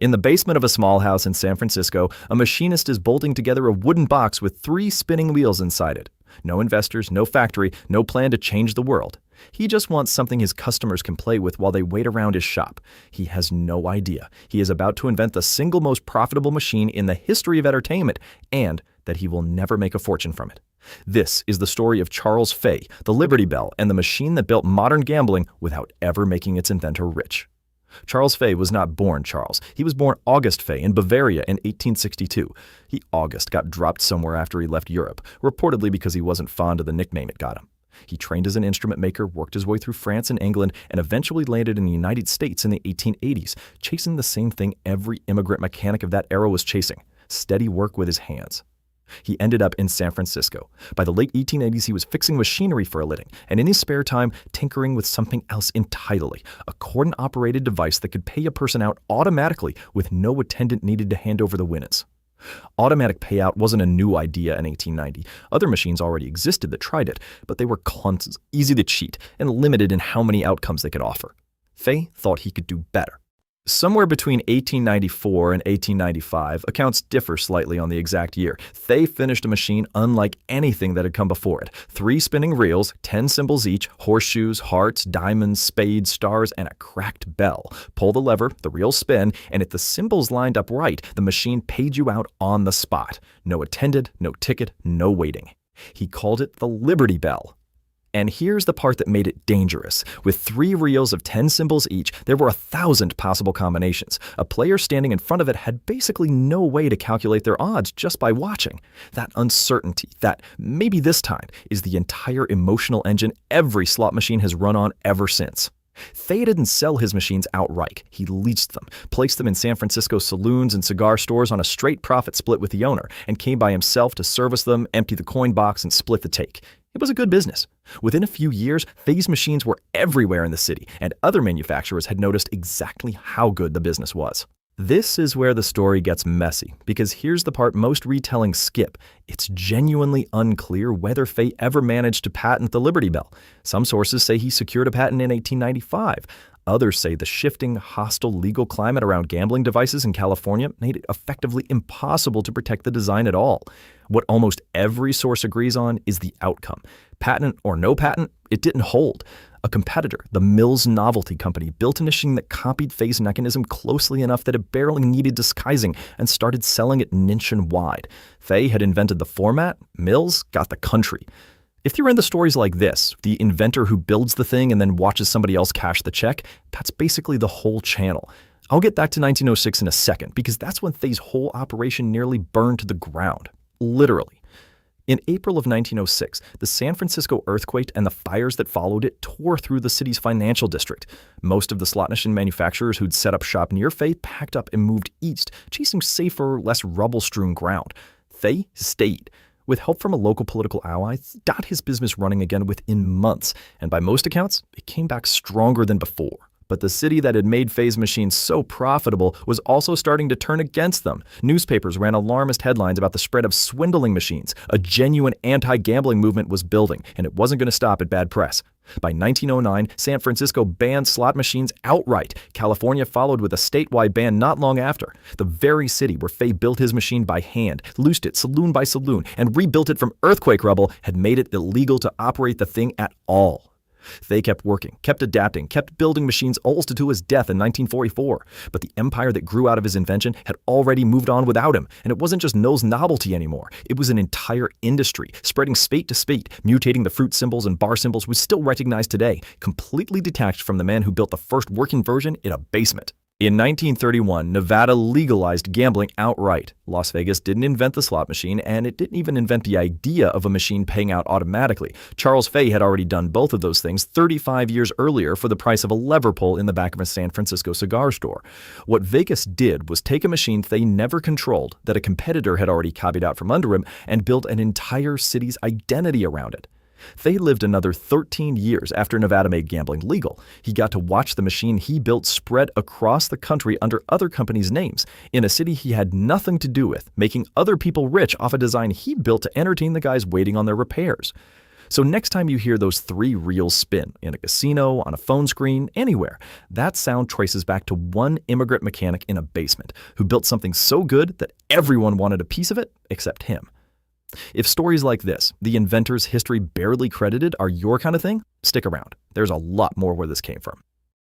In the basement of a small house in San Francisco, a machinist is bolting together a wooden box with 3 spinning wheels inside it. No investors, no factory, no plan to change the world. He just wants something his customers can play with while they wait around his shop. He has no idea he is about to invent the single most profitable machine in the history of entertainment, and that he will never make a fortune from it. This is the story of Charles Fey, the Liberty Bell, and the machine that built modern gambling without ever making its inventor rich. Charles Fey was not born Charles. He was born August Fey in Bavaria in 1862. August got dropped somewhere after he left Europe, reportedly because he wasn't fond of the nickname it got him. He trained as an instrument maker, worked his way through France and England, and eventually landed in the United States in the 1880s, chasing the same thing every immigrant mechanic of that era was chasing: steady work with his hands. He ended up in San Francisco. By the late 1880s, he was fixing machinery for a living, and in his spare time, tinkering with something else entirely: a cordon-operated device that could pay a person out automatically with no attendant needed to hand over the winnings. Automatic payout wasn't a new idea in 1890. Other machines already existed that tried it, but they were clunky, easy to cheat, and limited in how many outcomes they could offer. Fey thought he could do better. Somewhere between 1894 and 1895, accounts differ slightly on the exact year, Fey finished a machine unlike anything that had come before it. 3 spinning reels, 10 symbols each, horseshoes, hearts, diamonds, spades, stars, and a cracked bell. Pull the lever, the reels spin, and if the symbols lined up right, the machine paid you out on the spot. No attendant, no ticket, no waiting. He called it the Liberty Bell. And here's the part that made it dangerous. With 3 reels of 10 symbols each, there were 1,000 possible combinations. A player standing in front of it had basically no way to calculate their odds just by watching. That uncertainty, that maybe this time, is the entire emotional engine every slot machine has run on ever since. Fey didn't sell his machines outright. He leased them, placed them in San Francisco saloons and cigar stores on a straight profit split with the owner, and came by himself to service them, empty the coin box, and split the take. It was a good business. Within a few years, Fey's machines were everywhere in the city, and other manufacturers had noticed exactly how good the business was. This is where the story gets messy, because here's the part most retellings skip. It's genuinely unclear whether Fey ever managed to patent the Liberty Bell. Some sources say he secured a patent in 1895. Others say the shifting, hostile legal climate around gambling devices in California made it effectively impossible to protect the design at all. What almost every source agrees on is the outcome. Patent or no patent, it didn't hold. A competitor, the Mills Novelty Company, built a machine that copied Fey's mechanism closely enough that it barely needed disguising and started selling it nationwide. Fey had invented the format, Mills got the country. If you're into stories like this, the inventor who builds the thing and then watches somebody else cash the check, that's basically the whole channel. I'll get back to 1906 in a second, because that's when Fey's whole operation nearly burned to the ground. Literally. In April of 1906, the San Francisco earthquake and the fires that followed it tore through the city's financial district. Most of the slot machine manufacturers who'd set up shop near Fey packed up and moved east, chasing safer, less rubble-strewn ground. Fey stayed. With help from a local political ally, got his business running again within months, and by most accounts, it came back stronger than before. But the city that had made Fey's machines so profitable was also starting to turn against them. Newspapers ran alarmist headlines about the spread of swindling machines. A genuine anti-gambling movement was building, and it wasn't going to stop at bad press. By 1909, San Francisco banned slot machines outright. California followed with a statewide ban not long after. The very city where Fey built his machine by hand, loosed it saloon by saloon, and rebuilt it from earthquake rubble had made it illegal to operate the thing at all. Fey kept working, kept adapting, kept building machines almost to his death in 1944. But the empire that grew out of his invention had already moved on without him, and it wasn't just Mills Novelty anymore. It was an entire industry, spreading state to state, mutating the fruit symbols and bar symbols we still recognize today, completely detached from the man who built the first working version in a basement. In 1931, Nevada legalized gambling outright. Las Vegas didn't invent the slot machine, and it didn't even invent the idea of a machine paying out automatically. Charles Fey had already done both of those things 35 years earlier for the price of a lever pull in the back of a San Francisco cigar store. What Vegas did was take a machine they never controlled, that a competitor had already copied out from under him, and built an entire city's identity around it. Fey lived another 13 years after Nevada made gambling legal. He got to watch the machine he built spread across the country under other companies' names, in a city he had nothing to do with, making other people rich off a design he built to entertain the guys waiting on their repairs. So next time you hear those three reels spin in a casino, on a phone screen, anywhere, that sound traces back to one immigrant mechanic in a basement who built something so good that everyone wanted a piece of it except him. If stories like this, the inventor's history barely credited, are your kind of thing, stick around. There's a lot more where this came from.